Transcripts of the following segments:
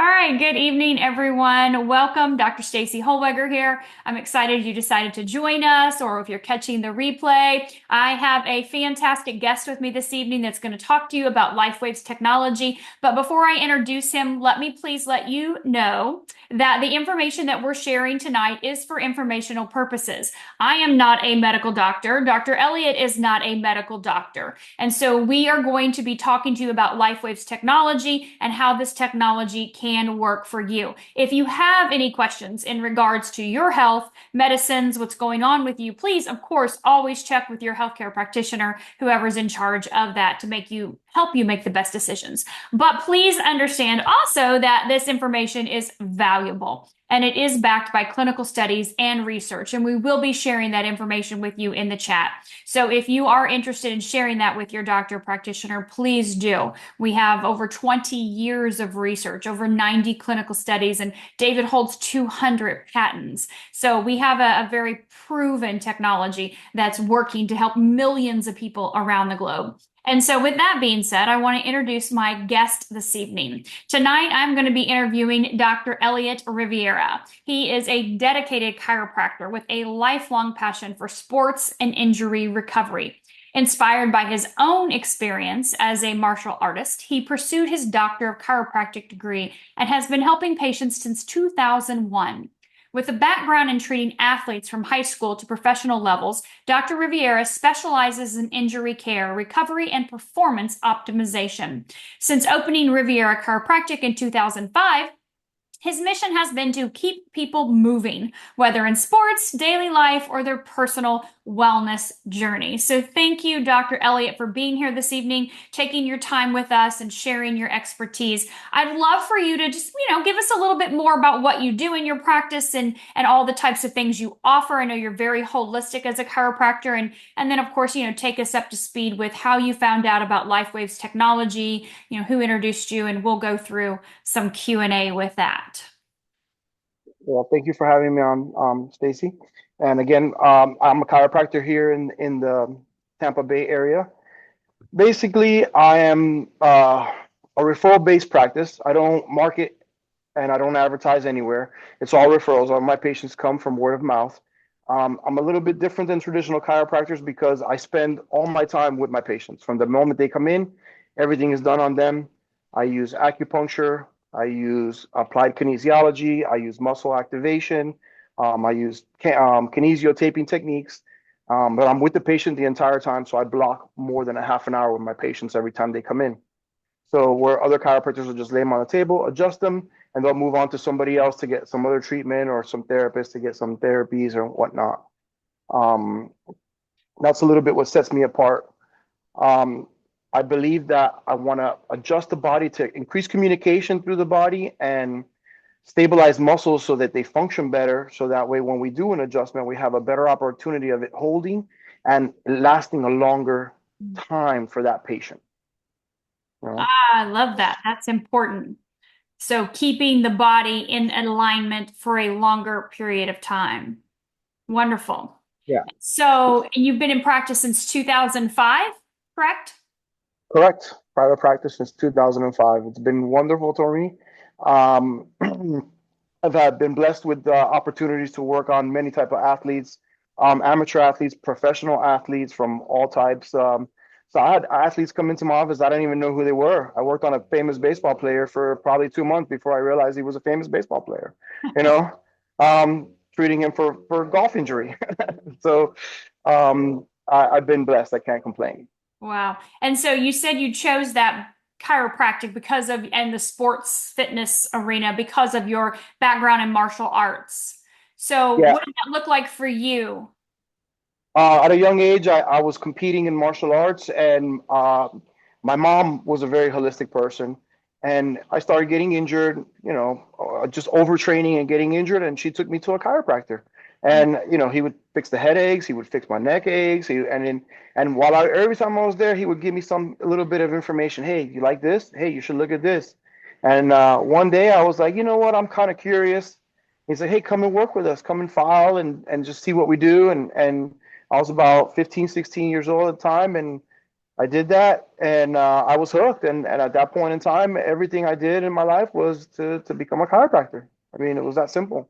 All right, good evening, everyone. Welcome, Dr. Stacy Holweger here. I'm excited you decided to join us, or if you're catching the replay, I have a fantastic guest with me this evening that's going to talk to you about LifeWave's technology. But before I introduce him, let me please let you know that the information that we're sharing tonight is for informational purposes. I am not a medical doctor. Dr. Elliot is not a medical doctor. And so we are going to be talking to you about LifeWave's technology and how this technology can work for you. If you have any questions in regards to your health, medicines, what's going on with you, please, of course, always check with your healthcare practitioner, whoever's in charge of that, to help you make the best decisions. But please understand also that this information is valuable and it is backed by clinical studies and research. And we will be sharing that information with you in the chat. So if you are interested in sharing that with your doctor or practitioner, please do. We have over 20 years of research, over 90 clinical studies, and David holds 200 patents. So we have a very proven technology that's working to help millions of people around the globe. And so, with that being said, I want to introduce my guest this evening. Tonight, I'm going to be interviewing Dr. Elliot Rivera. He is a dedicated chiropractor with a lifelong passion for sports and injury recovery. Inspired by his own experience as a martial artist, he pursued his Doctor of Chiropractic degree and has been helping patients since 2001. With a background in treating athletes from high school to professional levels, Dr. Riviera specializes in injury care, recovery, and performance optimization. Since opening Riviera Chiropractic in 2005, his mission has been to keep people moving, whether in sports, daily life, or their personal wellness journey. So thank you, Dr. Elliot, for being here this evening, taking your time with us and sharing your expertise. I'd love for you to just, give us a little bit more about what you do in your practice and all the types of things you offer. I know you're very holistic as a chiropractor, and then of course, take us up to speed with how you found out about LifeWave's technology, who introduced you, and we'll go through some Q&A with that. Well, thank you for having me on, Stacy. And again, I'm a chiropractor here in the Tampa Bay area. Basically, I am a referral-based practice. I don't market and I don't advertise anywhere. It's all referrals. All my patients come from word of mouth. I'm a little bit different than traditional chiropractors because I spend all my time with my patients. From the moment they come in, everything is done on them. I use acupuncture. I use applied kinesiology. I use muscle activation. I use kinesio taping techniques. But I'm with the patient the entire time, so I block more than a half an hour with my patients every time they come in. So where other chiropractors will just lay them on the table, adjust them, and they'll move on to somebody else to get some other treatment or some therapist to get some therapies or whatnot. Um, that's a little bit what sets me apart. Um, I believe that I want to adjust the body to increase communication through the body and stabilize muscles so that they function better. So that way, when we do an adjustment, we have a better opportunity of it holding and lasting a longer time for that patient. You know? I love that. That's important. So keeping the body in alignment for a longer period of time. Wonderful. Yeah. So you've been in practice since 2005, correct? Correct. Private practice since 2005. It's been wonderful for me. Um, been blessed with opportunities to work on many type of athletes, amateur athletes, professional athletes from all types. So I had athletes come into my office. I didn't even know who they were. I worked on a famous baseball player for probably 2 months before I realized he was a famous baseball player. You know, treating him for golf injury. So I've been blessed. I can't complain. Wow. And so you said you chose that chiropractic and the sports fitness arena because of your background in martial arts. So Yeah. what did that look like for you? At a young age, I was competing in martial arts, and my mom was a very holistic person. And I started getting injured, just overtraining and getting injured. And she took me to a chiropractor. And, he would fix the headaches, he would fix my neck aches. And every time I was there, he would give me a little bit of information. Hey, you like this? Hey, you should look at this. And one day I was like, you know what? I'm kind of curious. He said, hey, come and work with us, come and file and just see what we do. And I was about 15, 16 years old at the time. And I did that, and I was hooked. And at that point in time, everything I did in my life was to become a chiropractor. I mean, it was that simple.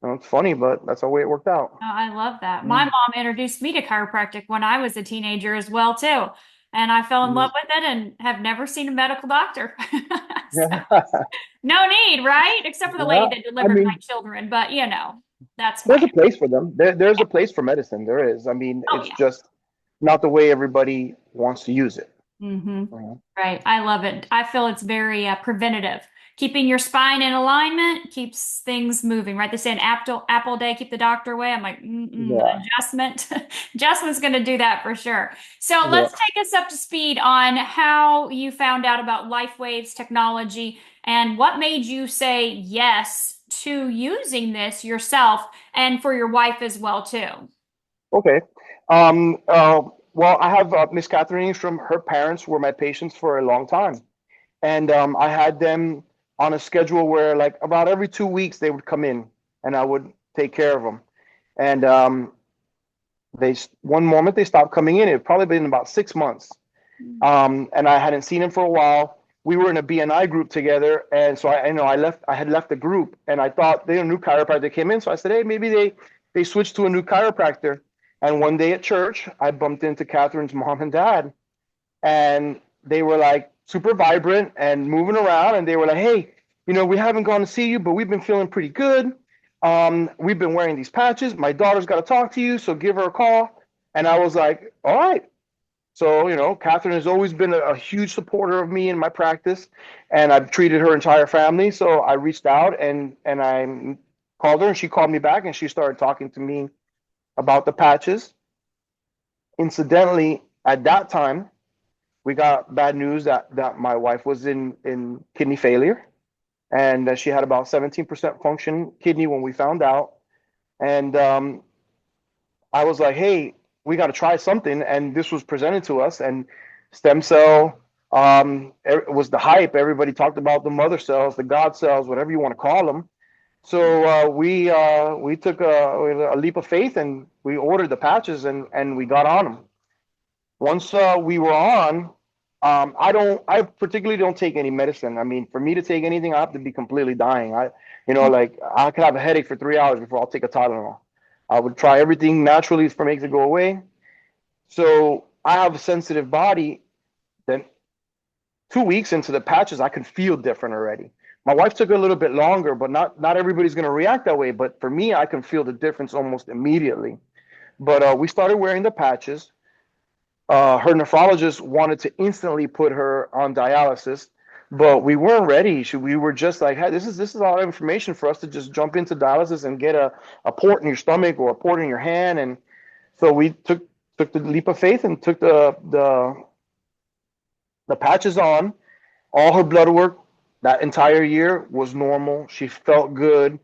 It's funny, but that's the way it worked out. Oh, I love that. My Mm. mom introduced me to chiropractic when I was a teenager as well too. And I fell in love with it and have never seen a medical doctor. So, Yeah. no need, right? Except for the lady Yeah. that I delivered my mean, children, but that's there's fine. a place for them. There's a place for medicine. There is. I mean, Oh it's yeah. just not the way everybody wants to use it. Hmm. Mhm. Right. I love it. I feel it's very preventative. Keeping your spine in alignment keeps things moving, right? They say an apple day, keep the doctor away. I'm like, Yeah. adjustment. Adjustment's going to do that for sure. So Yeah. let's take us up to speed on how you found out about LifeWave's technology and what made you say yes to using this yourself and for your wife as well, too. Okay. Well, I have Miss Catherine from her parents were my patients for a long time. And I had them on a schedule where like about every 2 weeks they would come in and I would take care of them. And one moment they stopped coming in. It had probably been about 6 months. And I hadn't seen him for a while. We were in a BNI group together, and so I had left the group, and I thought they a new chiropractor came in, so I said, hey, maybe they switched to a new chiropractor. And one day at church, I bumped into Catherine's mom and dad, and they were like super vibrant and moving around, and they were like, hey, we haven't gone to see you, but we've been feeling pretty good. We've been wearing these patches. My daughter's got to talk to you, so give her a call. And I was like, all right. So, Catherine has always been a huge supporter of me in my practice, and I've treated her entire family. So I reached out and I called her, and she called me back, and she started talking to me about the patches. Incidentally, at that time, we got bad news that my wife was in kidney failure, and she had about 17% function kidney when we found out. And I was like, hey, we got to try something. And this was presented to us, and stem cell was the hype. Everybody talked about the mother cells, the God cells, whatever you want to call them. So we took a leap of faith, and we ordered the patches, and we got on them. Once we were on, I particularly don't take any medicine. I mean, for me to take anything, I have to be completely dying. Like I could have a headache for 3 hours before I'll take a Tylenol. I would try everything naturally for make it go away. So I have a sensitive body. Then 2 weeks into the patches, I could feel different already. My wife took a little bit longer, but not everybody's going to react that way. But for me, I can feel the difference almost immediately. But we started wearing the patches. Her nephrologist wanted to instantly put her on dialysis, but we weren't ready. We were just like, hey, this is a lot of information for us to just jump into dialysis and get a port in your stomach or a port in your hand. And so we took the leap of faith and took the patches on. All her blood work that entire year was normal. She felt good.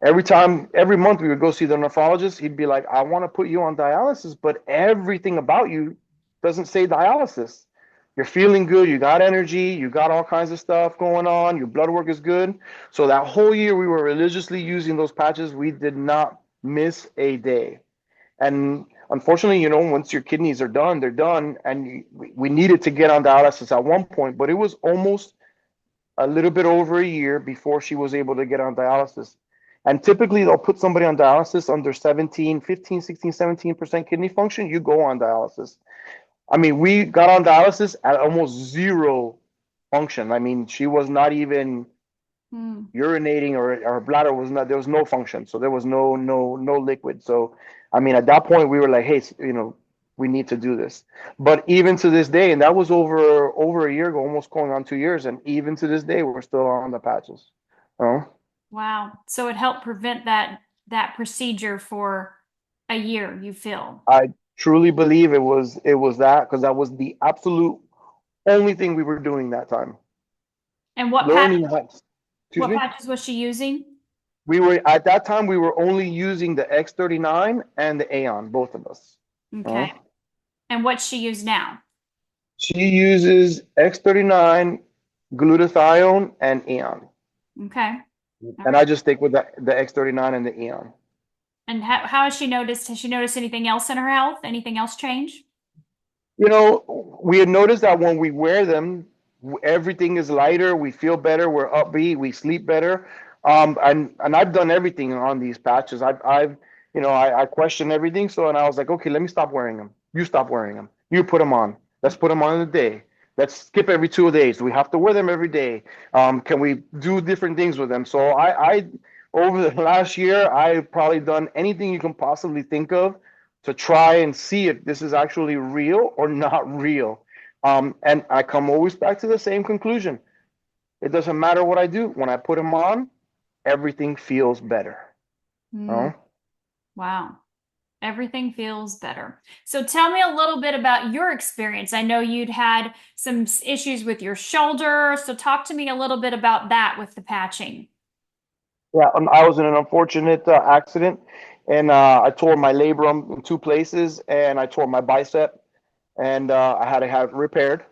Every month we would go see the nephrologist, he'd be like, I want to put you on dialysis, but everything about you doesn't say dialysis. You're feeling good, you got energy, you got all kinds of stuff going on, your blood work is good. So that whole year we were religiously using those patches. We did not miss a day. And unfortunately, once your kidneys are done, they're done. And we needed to get on dialysis at one point, but it was almost a little bit over a year before she was able to get on dialysis. And typically they'll put somebody on dialysis under 17, 15, 16, 17% kidney function. You go on dialysis. I mean, we got on dialysis at almost zero function. I mean, she was not even Hmm. urinating, or her bladder was not, there was no function. So there was no liquid. So, I mean, at that point we were like, hey, we need to do this. But even to this day, and that was over a year ago, almost going on 2 years, and even to this day, we're still on the patches. Oh, Wow. So it helped prevent that procedure for a year, you feel. I truly believe it was that, because that was the absolute only thing we were doing that time. And Learning how, excuse what me. patches was she using? We were at that time we were only using the X39 and the Aeon, both of us. Okay. Oh. And what she use now? She uses X39, glutathione, and Aeon. Okay. All And right. I just stick with the X39 and the Aeon. And how has she noticed? Has she noticed anything else in her health? Anything else change? We had noticed that when we wear them, everything is lighter. We feel better. We're upbeat. We sleep better. And I've done everything on these patches. I question everything. So, and I was like, okay, let me stop wearing them. You stop wearing them. You put them on. Let's put them on in a day. Let's skip every 2 days. Do we have to wear them every day? Can we do different things with them? So over the last year, I've probably done anything you can possibly think of to try and see if this is actually real or not real. And I come always back to the same conclusion. It doesn't matter what I do. When I put them on, everything feels better. Mm, Oh, wow. Everything feels better. So tell me a little bit about your experience. I know you'd had some issues with your shoulder. So talk to me a little bit about that with the patching. yeah. I was in an unfortunate accident, and I tore my labrum in two places, and I tore my bicep, and I had to have it repaired.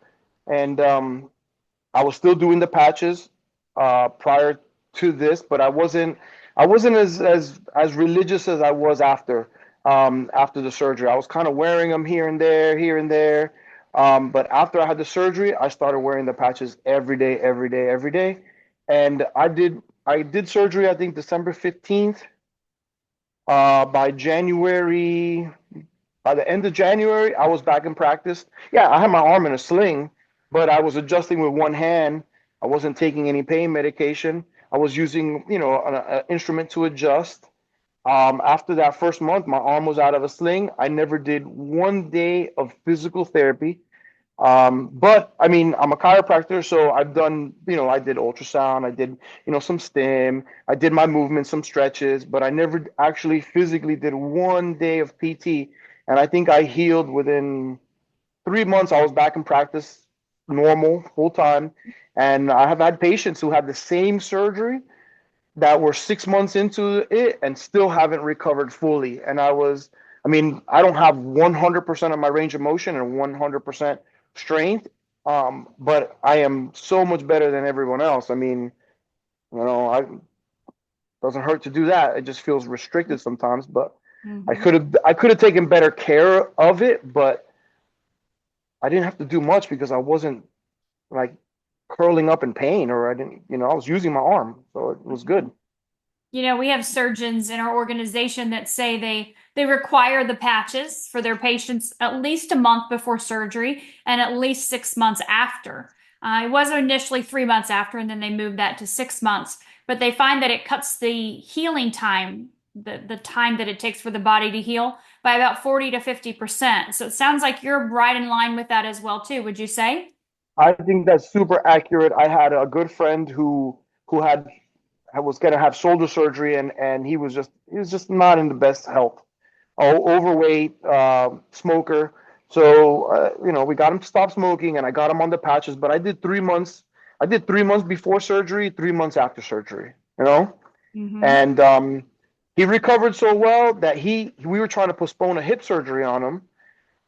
And I was still doing the patches prior to this, but I wasn't as religious as I was after the surgery. I was kind of wearing them here and there, here and there. But after I had the surgery, I started wearing the patches every day, every day, every day. And I did surgery, I think December 15th. By January, by the end of January, I was back in practice. Yeah, I had my arm in a sling, but I was adjusting with one hand. I wasn't taking any pain medication. I was using, an instrument to adjust. After that first month, my arm was out of a sling. I never did 1 day of physical therapy. But I mean, I'm a chiropractor, so I did ultrasound, I did, some stim, I did my movements, some stretches, but I never actually physically did 1 day of PT. And I think I healed within 3 months. I was back in practice, normal, full time. And I have had patients who had the same surgery that were 6 months into it and still haven't recovered fully. And I don't have 100% of my range of motion and 100% strength, but I am so much better than everyone else. I doesn't hurt to do that. It just feels restricted sometimes, but I Mhm. could have I could have taken better care of it, but I didn't have to do much because I wasn't like curling up in pain, or I didn't, I was using my arm, so it was good. We have surgeons in our organization that say they require the patches for their patients at least a month before surgery and at least 6 months after. It was initially 3 months after, and then they moved that to 6 months. But they find that it cuts the healing time, the time that it takes for the body to heal, by about 40 to 50%. So it sounds like you're right in line with that as well, too, would you say? I think that's super accurate. I had a good friend who had I was gonna have shoulder surgery, and he was just not in the best health. Overweight, smoker. So we got him to stop smoking, and I got him on the patches. But I did 3 months. I did 3 months before surgery, 3 months after surgery. Mm-hmm. And he recovered so well that we were trying to postpone a hip surgery on him.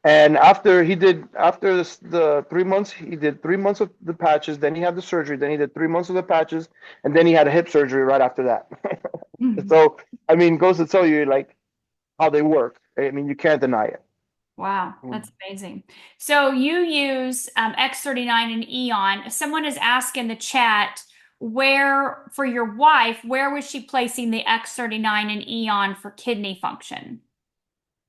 And after the 3 months, he did 3 months of the patches. Then he had the surgery. Then he did 3 months of the patches, and then he had a hip surgery right after that. So goes to tell you like how they work. You can't deny it. Wow, that's amazing. So you use X39 and Eon. Someone has asked in the chat where, for your wife, where was she placing the X39 and Eon for kidney function?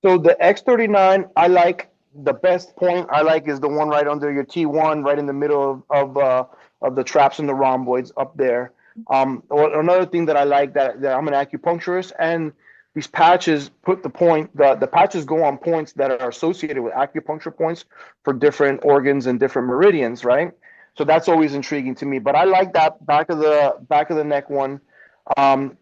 So the X39, I like the best point I like is the one right under your T1, right in the middle of the traps and the rhomboids up there. Another thing that I like that I'm an acupuncturist, and these patches put the patches go on points that are associated with acupuncture points for different organs and different meridians, right? So that's always intriguing to me. But I like that back of the neck one.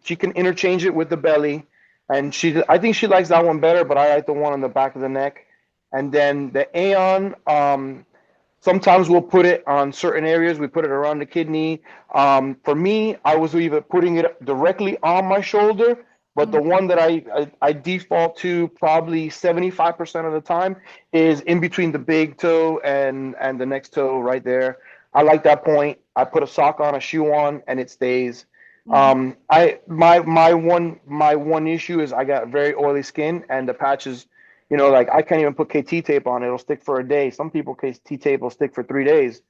She can interchange it with the belly, and I think she likes that one better, but I like the one on the back of the neck. And then the Aeon, sometimes we'll put it on certain areas. We put it around the kidney. For me, I was either putting it directly on my shoulder, but the one that I default to probably 75% of the time is in between the big toe and the next toe right there. I like that point. I put a sock on, a shoe on, and it stays. Mhm. I my one issue is I got very oily skin, and the patches Like I can't even put KT tape on it. It'll stick for a day. Some people KT tape will stick for 3 days.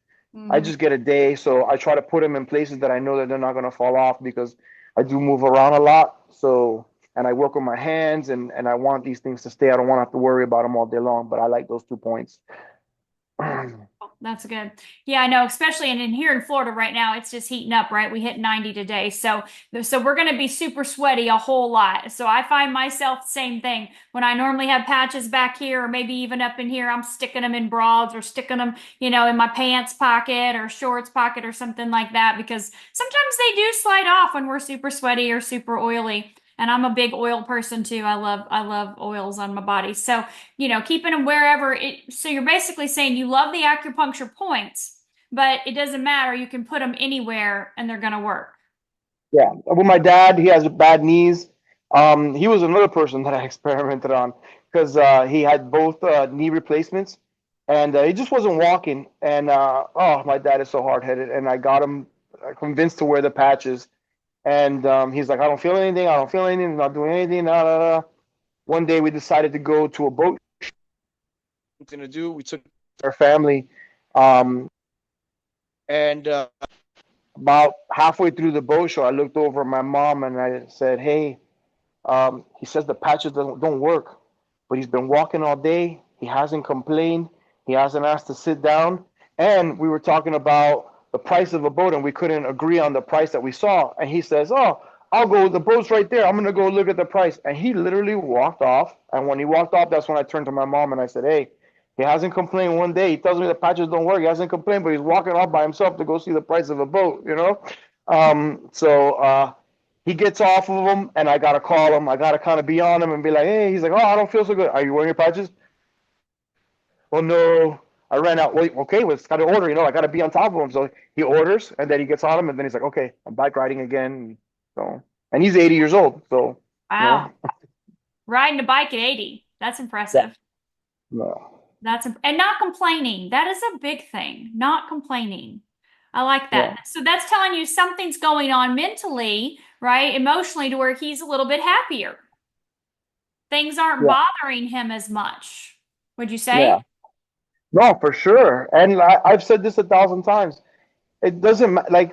I Hmm. just get a day. So I try to put them in places that I know that they're not going to fall off because I do move around a lot. So, and I work with my hands and I want these things to stay. I don't want to have to worry about them all day long, but I like those 2 points. That's good. Yeah, I know, especially in here in Florida right now, it's just heating up, right? We hit 90 today. So we're going to be super sweaty a whole lot. So I find myself same thing. When I normally have patches back here or maybe even up in here, I'm sticking them in broads or sticking them, in my pants pocket or shorts pocket or something like that because sometimes they do slide off when we're super sweaty or super oily. And I'm a big oil person too. I love oils on my body. So keeping them wherever it, so you're basically saying you love the acupuncture points, but it doesn't matter. You can put them anywhere and they're going to work. Yeah. With my dad, he has bad knees. He was another person that I experimented on because he had both knee replacements and he just wasn't walking. And oh, my dad is so hard headed. And I got him convinced to wear the patches. And he's like, I don't feel anything. I don't feel anything. I'm not doing anything. Nah, nah, nah. One day we decided to go to a boat. Something to do. We took our family. Um, and about halfway through the boat show, I looked over at my mom and I said, hey, he says the patches don't work, but he's been walking all day. He hasn't complained. He hasn't asked to sit down. And we were talking about the price of a boat, and we couldn't agree on the price that we saw. And he says, "Oh, I'll go. The boat's right there. I'm gonna go look at the price." And he literally walked off. And when he walked off, that's when I turned to my mom and I said, "Hey, he hasn't complained one day. He tells me the patches don't work. He hasn't complained, but he's walking off by himself to go see the price of a boat. So he gets off of them, and I gotta call him. I gotta kind of be on him and be like, "Hey," he's like, "Oh, I don't feel so good. Are you wearing your patches?" Well, no, I ran out. Wait, okay, well, it's got to order. I got to be on top of him. So he orders, and then he gets on him, and then he's like, "Okay, I'm bike riding again." So, and he's 80 years old. So, you Wow. know, Riding a bike at 80. That's yeah, impressive. no, And not complaining. That is a big thing. Not complaining. I like yeah, that. So that's telling you something's going on mentally, right? Emotionally to where he's a little bit happier. Things aren't yeah, bothering him as much. Would you yeah. say? No, for sure. And I've said this 1,000 times. It doesn't like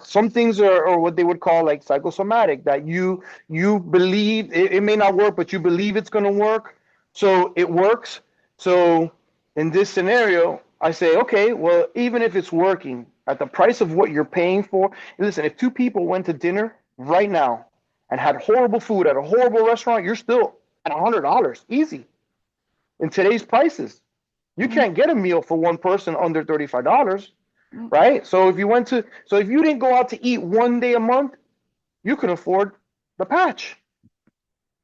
some things are what they would call like psychosomatic that you believe it may not work, but you believe it's going to work, so it works. So in this scenario, I say, okay, well, even if it's working at the price of what you're paying for, listen, if two people went to dinner right now and had horrible food at a horrible restaurant, you're still at $100 easy in today's prices. You Mm, can't get a meal for one person under $35, mm, right? So if you didn't go out to eat one day a month, you can afford the patch,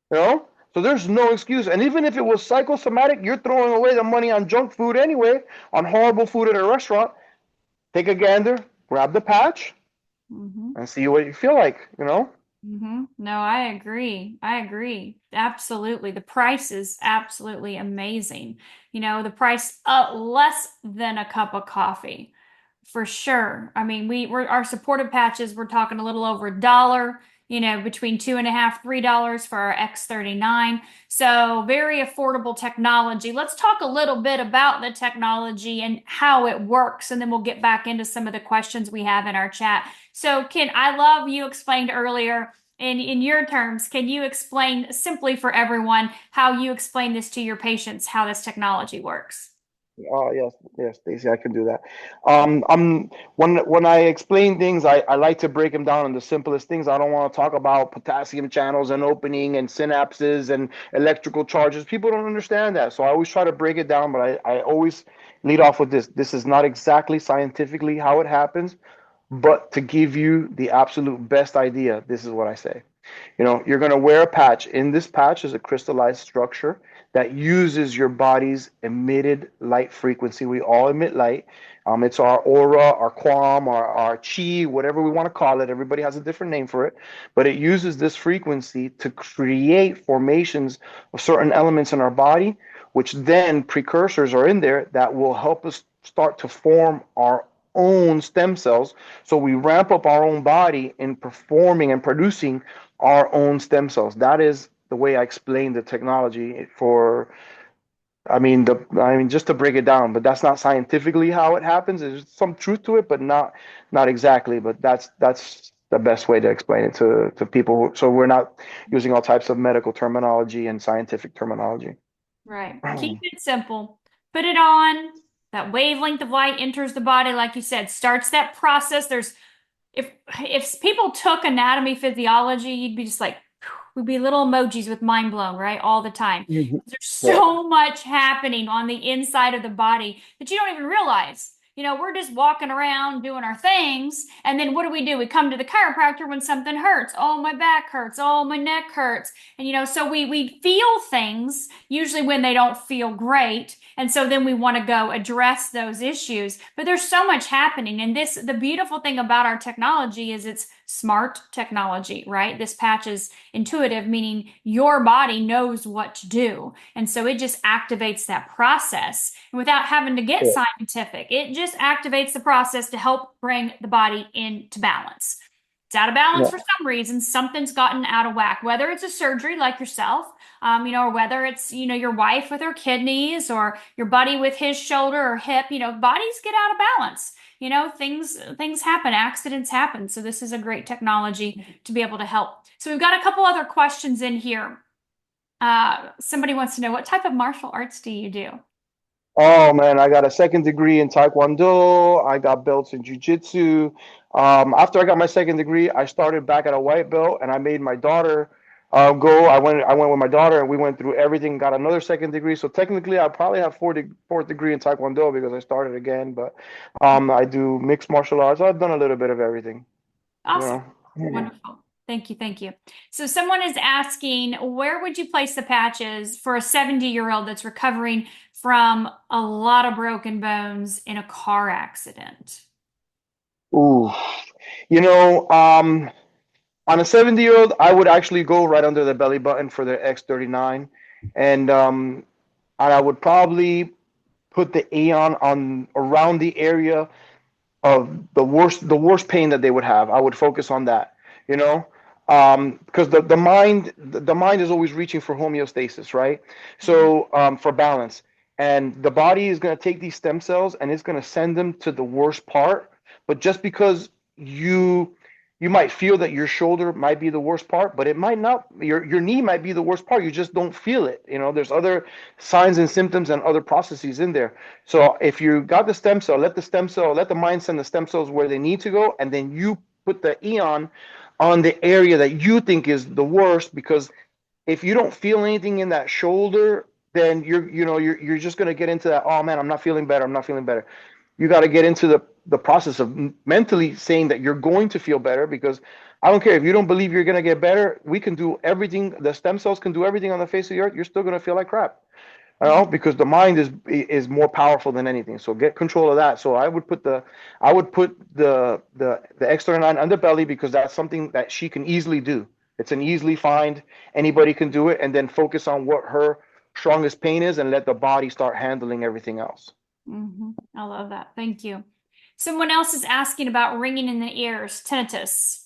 you know? So there's no excuse. And even if it was psychosomatic, you're throwing away the money on junk food anyway, on horrible food at a restaurant. Take a gander, grab the patch, mm-hmm. and see what you feel like. No, I agree. I agree. Absolutely. The price is absolutely amazing. The price less than a cup of coffee for sure. I mean, we're our supportive patches, we're talking a little over $1, between $2.50, $3 for our X39. So very affordable technology. Let's talk a little bit about the technology and how it works, and then we'll get back into some of the questions we have in our chat. So, Ken, I love you explained earlier in your terms. Can you explain simply for everyone how you explain this to your patients, how this technology works? Oh yes, yes, Stacey, I can do that. I'm when I explain things, I like to break them down into the simplest things. I don't want to talk about potassium channels and opening and synapses and electrical charges. People don't understand that, so I always try to break it down. But I always lead off with this. This is not exactly scientifically how it happens, but to give you the absolute best idea, this is what I say. You're going to wear a patch. In this patch is a crystallized structure that uses your body's emitted light frequency. We all emit light. It's our aura, our quam, our chi, whatever we want to call it. Everybody has a different name for it. But it uses this frequency to create formations of certain elements in our body, which then precursors are in there that will help us start to form our own stem cells. So we ramp up our own body in performing and producing our own stem cells. That is the way I explain the technology for, I mean, just to break it down, but that's not scientifically how it happens. There's some truth to it, but not exactly. But that's the best way to explain it to people. So we're not using all types of medical terminology and scientific terminology. Right. Keep it simple. Put it on. That wavelength of light enters the body, like you said, starts that process. If if people took anatomy physiology, you'd be just like, we'd be little emojis with mind blown, right? All the time. Mhm. There's Yeah, so much happening on the inside of the body that you don't even realize. We're just walking around doing our things, and then what do? We come to the chiropractor when something hurts. Oh, my back hurts. Oh, my neck hurts. And so we feel things usually when they don't feel great. And so then we want to go address those issues. But there's so much happening. And the beautiful thing about our technology is it's smart technology, right? This patch is intuitive, meaning your body knows what to do. And so it just activates that process. And without having to get yeah, scientific, it just activates the process to help bring the body into balance. It's out of balance yeah. for some reason. Something's gotten out of whack, whether it's a surgery like yourself, or whether it's, your wife with her kidneys or your buddy with his shoulder or hip, bodies get out of balance. Things happen, accidents happen. So this is a great technology to be able to help. So we've got a couple other questions in here. Somebody wants to know, what type of martial arts do you do? Oh man, I got a second degree in Taekwondo. I got belts in Jiu-Jitsu. After I got my second degree, I started back at a white belt, and I made my daughter go. I went with my daughter, and we went through everything. Got another second degree. So technically, I probably have fourth degree in Taekwondo because I started again. But I do mixed martial arts. I've done a little bit of everything. You Awesome. know. Mhm. Wonderful. Thank you. Thank you. So someone is asking, where would you place the patches for a 70-year-old that's recovering from a lot of broken bones in a car accident? Ooh, you know, on a 70-year-old, I would actually go right under the belly button for the X39, and I would probably put the Aeon on around the area of the worst pain that they would have. I would focus on that, you know, because the mind is always reaching for homeostasis, right? Mhm. So for balance, and the body is going to take these stem cells and it's going to send them to the worst part. But just because you might feel that your shoulder might be the worst part, but it might not. Your knee might be the worst part. You just don't feel it. There's other signs and symptoms and other processes in there. So if you got the stem cell, let the mind send the stem cells where they need to go, and then you put the Eon on the area that you think is the worst. Because if you don't feel anything in that shoulder, then you're just gonna get into that. Oh man, I'm not feeling better. I'm not feeling better. You got to get into the process of mentally saying that you're going to feel better, because I don't care if you don't believe you're going to get better. We can do everything. The stem cells can do everything on the face of the earth. You're still going to feel like crap. Because the mind is more powerful than anything. So get control of that. So I would put the X39 underbelly, because that's something that she can easily do. It's an easily find. Anybody can do it, and then focus on what her strongest pain is, and let the body start handling everything else. I love that. Thank you. Someone else is asking about ringing in the ears, tinnitus.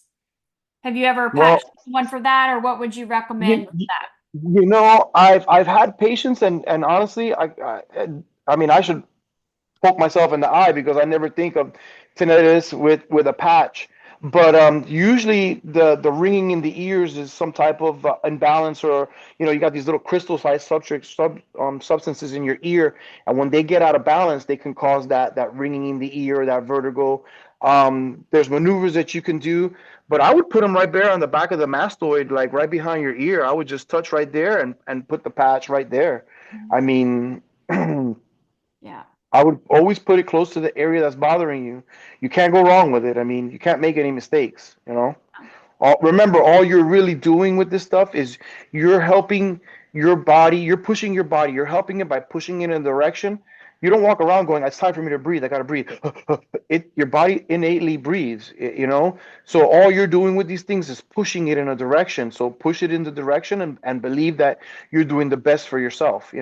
Have you ever Well, patched one for that, or what would you recommend you, with that? I've had patients, and honestly, I mean, I should poke myself in the eye, because I never think of tinnitus with a patch. But usually the ringing in the ears is some type of imbalance, or you got these little crystal-sized substances in your ear, and when they get out of balance, they can cause that ringing in the ear, that vertigo. There's maneuvers that you can do, but I would put them right there on the back of the mastoid, like right behind your ear. I would just touch right there, and put the patch right there. Mhm. I mean. Yeah. I would always put it close to the area that's bothering you. You can't go wrong with it. I mean, you can't make any mistakes. Remember, all you're really doing with this stuff is you're helping your body, you're pushing your body, you're helping it by pushing it in a direction. You don't walk around going, it's time for me to breathe. I got to breathe. Your body innately breathes. So all you're doing with these things is pushing it in a direction. So push it in the direction, and believe that you're doing the best for yourself.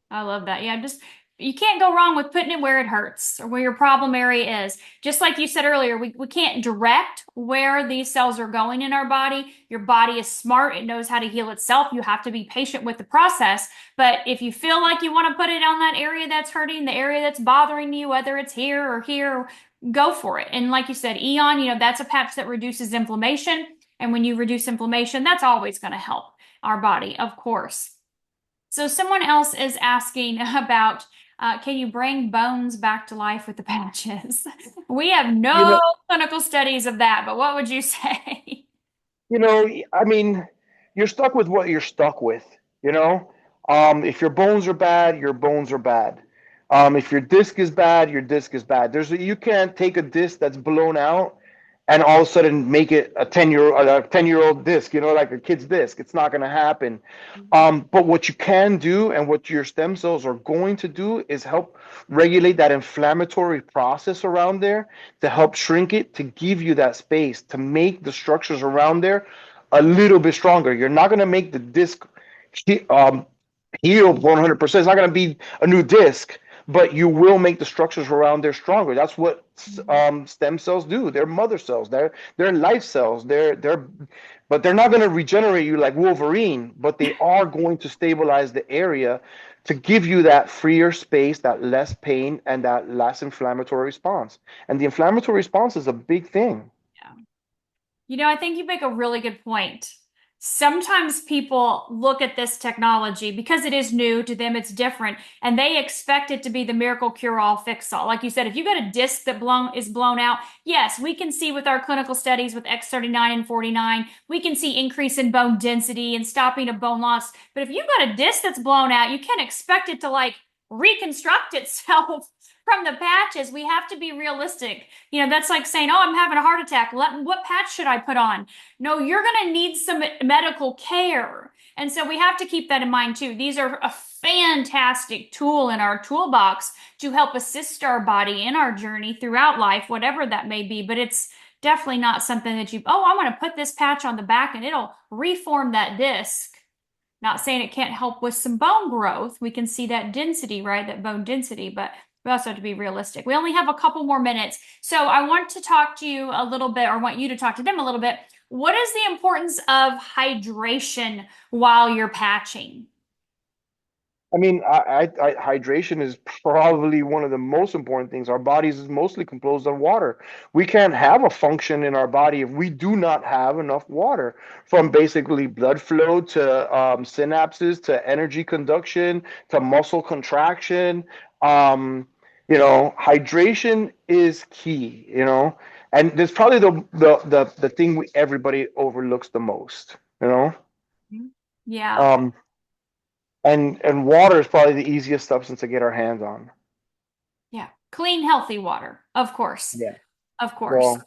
I love that. Yeah, just you can't go wrong with putting it where it hurts or where your problem area is. Just like you said earlier, we can't direct where these cells are going in our body. Your body is smart. It knows how to heal itself. You have to be patient with the process. But if you feel like you want to put it on that area that's hurting, the area that's bothering you, whether it's here, go for it. And like you said, Eon, that's a patch that reduces inflammation. And when you reduce inflammation, that's always going to help our body, of course. So someone else is asking about, can you bring bones back to life with the patches? We have You no know, clinical studies of that, but what would you say? I mean, you're stuck with what you're stuck with, you know? If your bones are bad, your bones are bad. If your disc is bad, your disc is bad. You can't take a disc that's blown out and all of a sudden make it a 10-year-old disc, like a kid's disc. It's not going to happen. But what you can do and what your stem cells are going to do is help regulate that inflammatory process around there, to help shrink it, to give you that space, to make the structures around there a little bit stronger. You're not going to make the disc um, heal 100%. It's not going to be a new disc, but you will make the structures around there stronger. That's what stem cells do. They're mother cells. They're life cells. But they're not going to regenerate you like Wolverine. But they are going to stabilize the area to give you that freer space, that less pain, and that less inflammatory response. And the inflammatory response is a big thing. Yeah. I think you make a really good point. Sometimes people look at this technology because it is new to them, it's different, and they expect it to be the miracle cure-all, fix-all. Like you said, if you got a disc that is blown out, yes, we can see with our clinical studies with X39 and 49, we can see increase in bone density and stopping of bone loss. But if you got a disc that's blown out, you can't expect it to like reconstruct itself from the patches. We have to be realistic. That's like saying, oh, I'm having a heart attack. What patch should I put on? No, you're going to need some medical care. And so we have to keep that in mind too. These are a fantastic tool in our toolbox to help assist our body in our journey throughout life, whatever that may be. But it's definitely not something that I'm going to put this patch on the back and it'll reform that disc. Not saying it can't help with some bone growth. We can see that density, right? That bone density, but we also have to be realistic. We only have a couple more minutes. So I want to talk to you a little bit, or want you to talk to them a little bit. What is the importance of hydration while you're patching? I mean, hydration is probably one of the most important things. Our bodies is mostly composed of water. We can't have a function in our body if we do not have enough water, from basically blood flow to synapses to energy conduction to muscle contraction. Hydration is key, and there's probably the thing everybody overlooks the most, Yeah. Um, and water is probably the easiest substance to get our hands on. Yeah. Clean, healthy water, of course. Yeah. Of course. Well,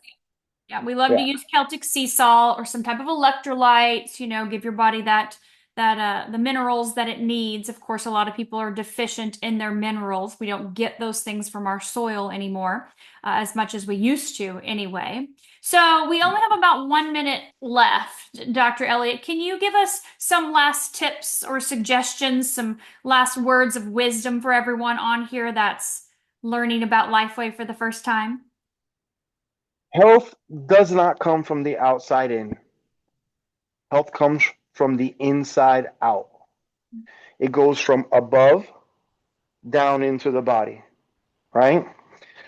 Yeah, we love to yeah. use Celtic sea salt or some type of electrolytes, give your body the minerals that it needs. Of course, a lot of people are deficient in their minerals. We don't get those things from our soil anymore, as much as we used to anyway. So we only have about 1 minute left, Dr. Elliot. Can you give us some last tips or suggestions, some last words of wisdom for everyone on here that's learning about LifeWave for the first time? Health does not come from the outside in. Health comes from the inside out. It goes from above down into the body, right?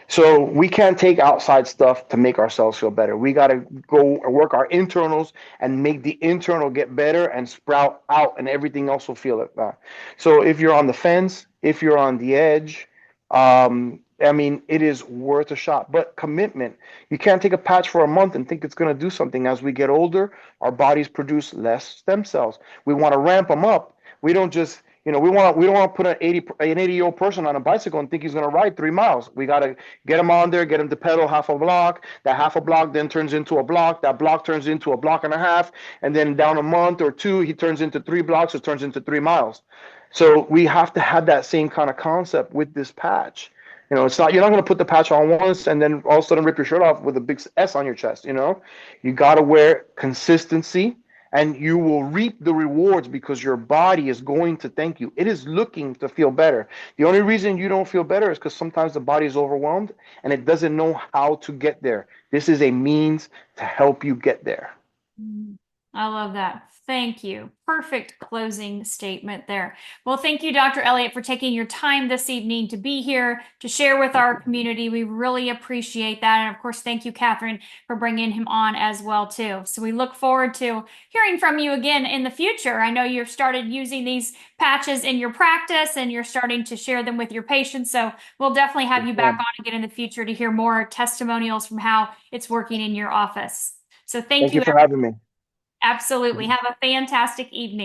So we can't take outside stuff to make ourselves feel better. We got to go and work our internals and make the internal get better and sprout out, and everything else will feel it back. So if you're on the fence, if you're on the edge, I mean, it is worth a shot. But commitment. You can't take a patch for a month and think it's going to do something. As we get older, our bodies produce less stem cells. We want to ramp them up. We don't just we don't want to put an 80-year-old person on a bicycle and think he's going to ride 3 miles. We got to get him on there, get him to pedal half a block. That half a block then turns into a block. That block turns into a block and a half. And then down a month or two, he turns into 3 blocks. It turns into 3 miles. So we have to have that same kind of concept with this patch. It's not, you're not going to put the patch on once and then all of a sudden rip your shirt off with a big S on your chest. You got to wear consistency and you will reap the rewards because your body is going to thank you. It is looking to feel better. The only reason you don't feel better is because sometimes the body is overwhelmed and it doesn't know how to get there. This is a means to help you get there. Mm, I love that. Thank you. Perfect closing statement there. Well, thank you, Dr. Elliott, for taking your time this evening to be here to share with our community. We really appreciate that. And of course, thank you, Catherine, for bringing him on as well, too. So we look forward to hearing from you again in the future. I know you've started using these patches in your practice and you're starting to share them with your patients. So we'll definitely have Yes, you back ma'am. on again in the future to hear more testimonials from how it's working in your office. So thank Thank you you. for having me. Absolutely. Have a fantastic evening.